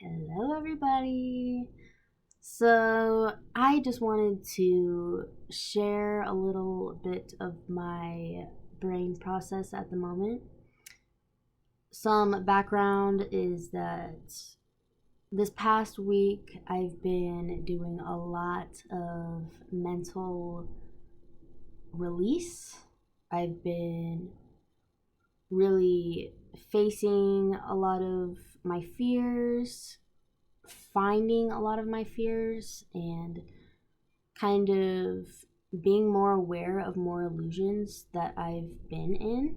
Hello, everybody. So, I just wanted to share a little bit of my brain process at the moment. Some background is that this past week I've been doing a lot of mental release. I've been really facing a lot of my fears, finding a lot of my fears, and kind of being more aware of more illusions that I've been in.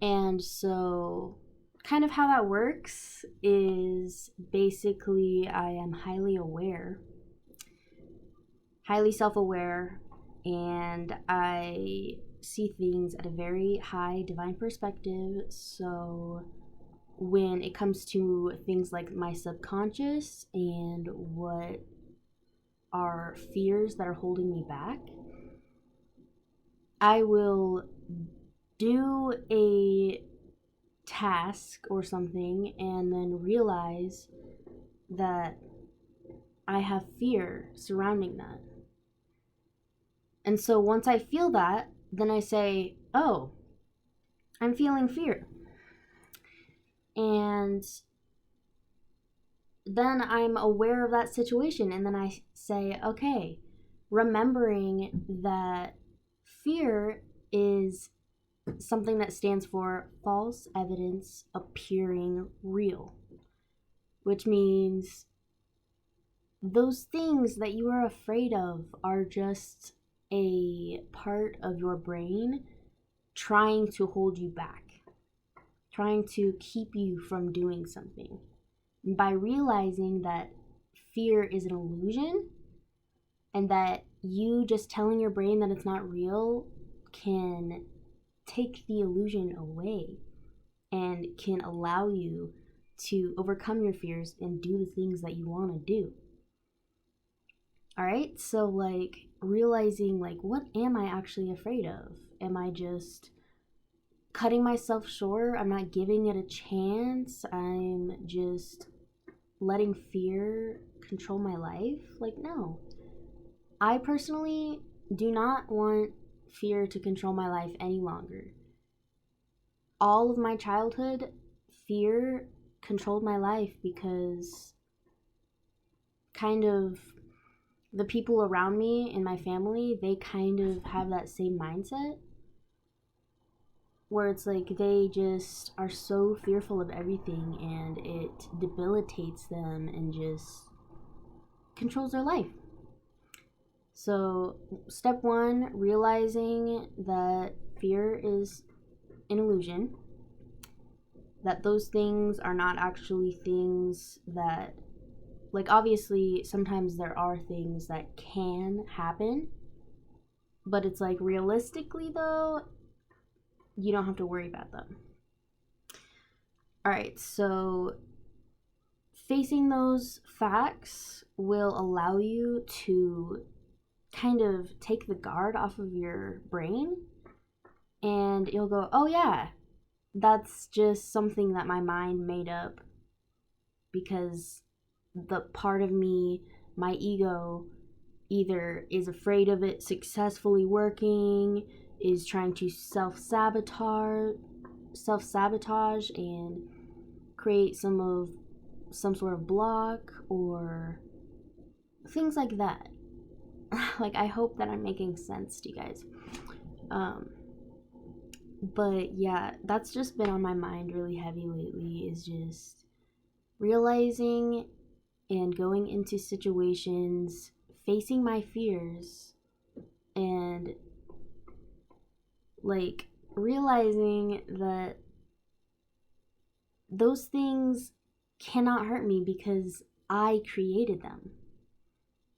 And so, kind of how that works is basically I am highly self aware, and I see things at a very high divine perspective. So, when it comes to things like my subconscious and what are fears that are holding me back, I will do a task or something and then realize that I have fear surrounding that. And so once I feel that, then I say, oh, I'm feeling fear. And then I'm aware of that situation. And then I say, okay, remembering that fear is something that stands for false evidence appearing real, which means those things that you are afraid of are just a part of your brain trying to hold you back, trying to keep you from doing something. And by realizing that fear is an illusion and that you just telling your brain that it's not real can take the illusion away and can allow you to overcome your fears and do the things that you want to do. All right, so realizing what am I actually afraid of? Am I just cutting myself short? I'm not giving it a chance. I'm just letting fear control my life? No. I personally do not want fear to control my life any longer. All of my childhood, fear controlled my life because kind of the people around me in my family, they kind of have that same mindset where it's they just are so fearful of everything and it debilitates them and just controls their life. So, step one, realizing that fear is an illusion, that those things are not actually things that, obviously, sometimes there are things that can happen, but it's realistically, though, you don't have to worry about them. All right, so facing those facts will allow you to kind of take the guard off of your brain, and you'll go, oh yeah, that's just something that my mind made up because the part of me, my ego, either is afraid of it successfully working, is trying to self-sabotage and create some sort of block or things like that. I hope that I'm making sense to you guys. But yeah, that's just been on my mind really heavy lately, is just realizing and going into situations, facing my fears, and realizing that those things cannot hurt me because I created them.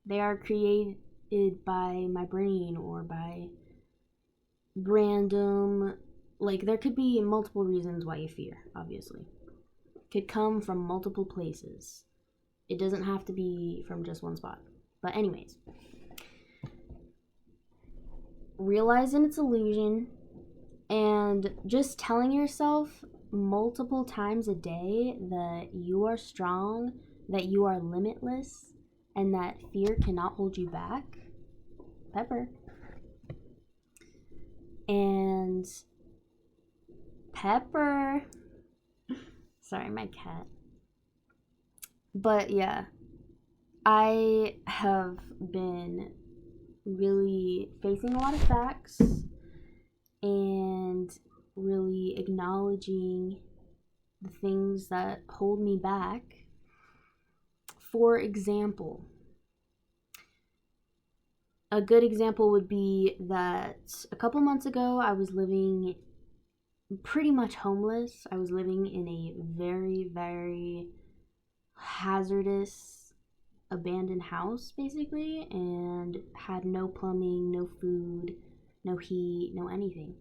They are created by my brain or by random, there could be multiple reasons why you fear, obviously. It could come from multiple places. It doesn't have to be from just one spot. But anyways, realizing it's illusion and just telling yourself multiple times a day that you are strong, that you are limitless, and that fear cannot hold you back. Pepper. And Pepper. Sorry, my cat. But yeah, I have been really facing a lot of facts and really acknowledging the things that hold me back. For example, a good example would be that a couple months ago I was living pretty much homeless. I was living in a very, very hazardous abandoned house basically, and had no plumbing, no food, no heat, no anything.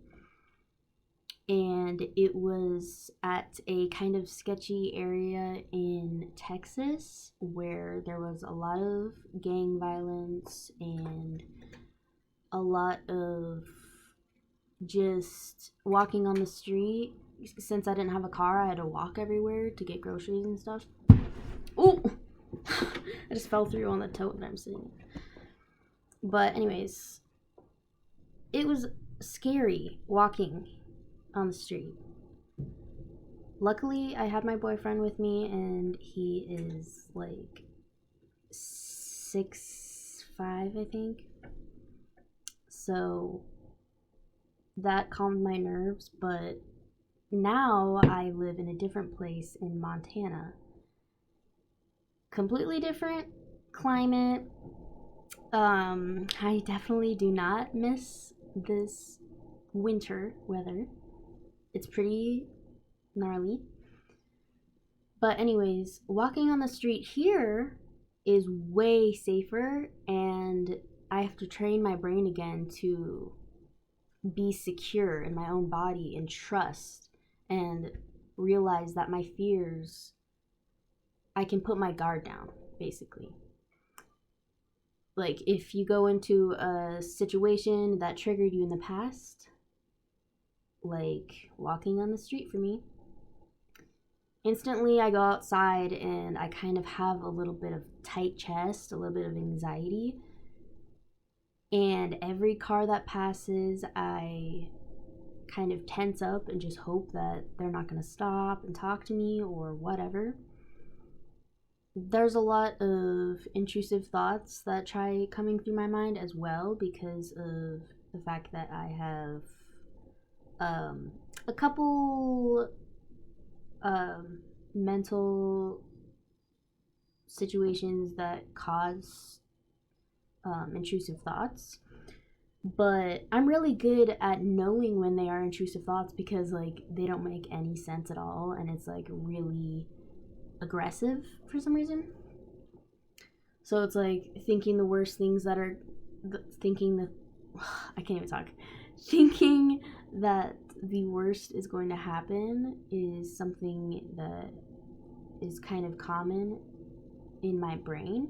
And it was at a kind of sketchy area in Texas where there was a lot of gang violence and a lot of just walking on the street. Since I didn't have a car, I had to walk everywhere to get groceries and stuff. Oh, I just fell through on the tote that I'm sitting in. But anyways, it was scary walking on the street. Luckily, I had my boyfriend with me, and he is like 6'5", I think. So that calmed my nerves. But now I live in a different place in Montana. Completely different climate. I definitely do not miss this winter weather. It's pretty gnarly. But anyways, walking on the street here is way safer, and I have to train my brain again to be secure in my own body and trust and realize that my fears, I can put my guard down, basically. Like, if you go into a situation that triggered you in the past, like walking on the street for me, instantly I go outside and I kind of have a little bit of tight chest, a little bit of anxiety. And every car that passes, I kind of tense up and just hope that they're not going to stop and talk to me or whatever. There's a lot of intrusive thoughts that try coming through my mind as well, because of the fact that I have a couple mental situations that cause intrusive thoughts. But I'm really good at knowing when they are intrusive thoughts, because like they don't make any sense at all, and it's like really aggressive for some reason. So it's like thinking the worst things that are thinking the I can't even talk. Thinking that the worst is going to happen is something that is kind of common in my brain.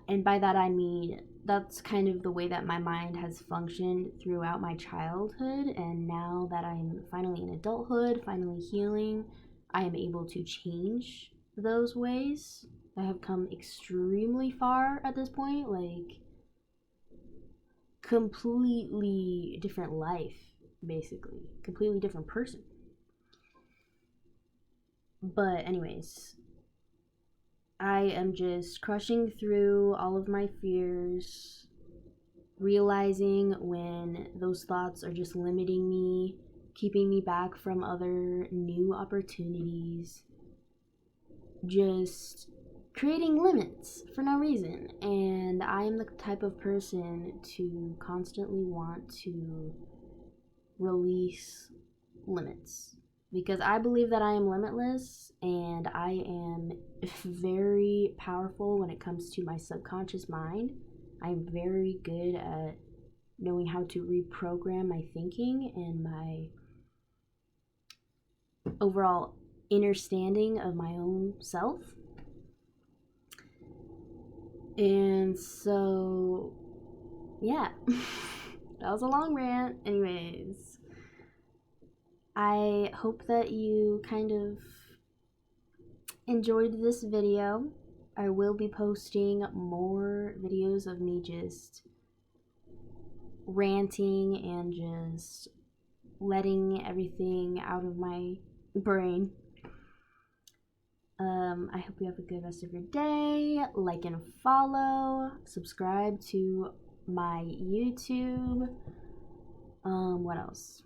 And by that I mean that's kind of the way that my mind has functioned throughout my childhood, and now that I'm finally in adulthood, finally healing, I am able to change those ways. I have come extremely far at this point, like completely different life, basically. Completely different person. But anyways, I am just crushing through all of my fears, realizing when those thoughts are just limiting me, keeping me back from other new opportunities, just creating limits for no reason. And I am the type of person to constantly want to release limits, because I believe that I am limitless and I am very powerful when it comes to my subconscious mind. I'm very good at knowing how to reprogram my thinking and my overall understanding of my own self. And so, yeah, that was a long rant. Anyways, I hope that you kind of enjoyed this video. I will be posting more videos of me just ranting and just letting everything out of my brain. I hope you have a good rest of your day. Like and follow. Subscribe to my YouTube. What else?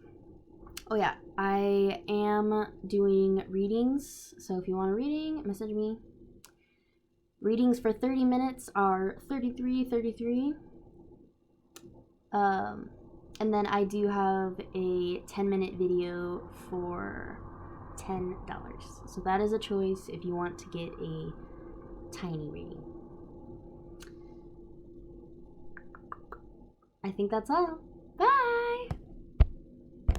Oh yeah, I am doing readings. So if you want a reading, message me. Readings for 30 minutes are $33.33. And then I do have a 10-minute video for $10. So that is a choice if you want to get a tiny reading. I think that's all.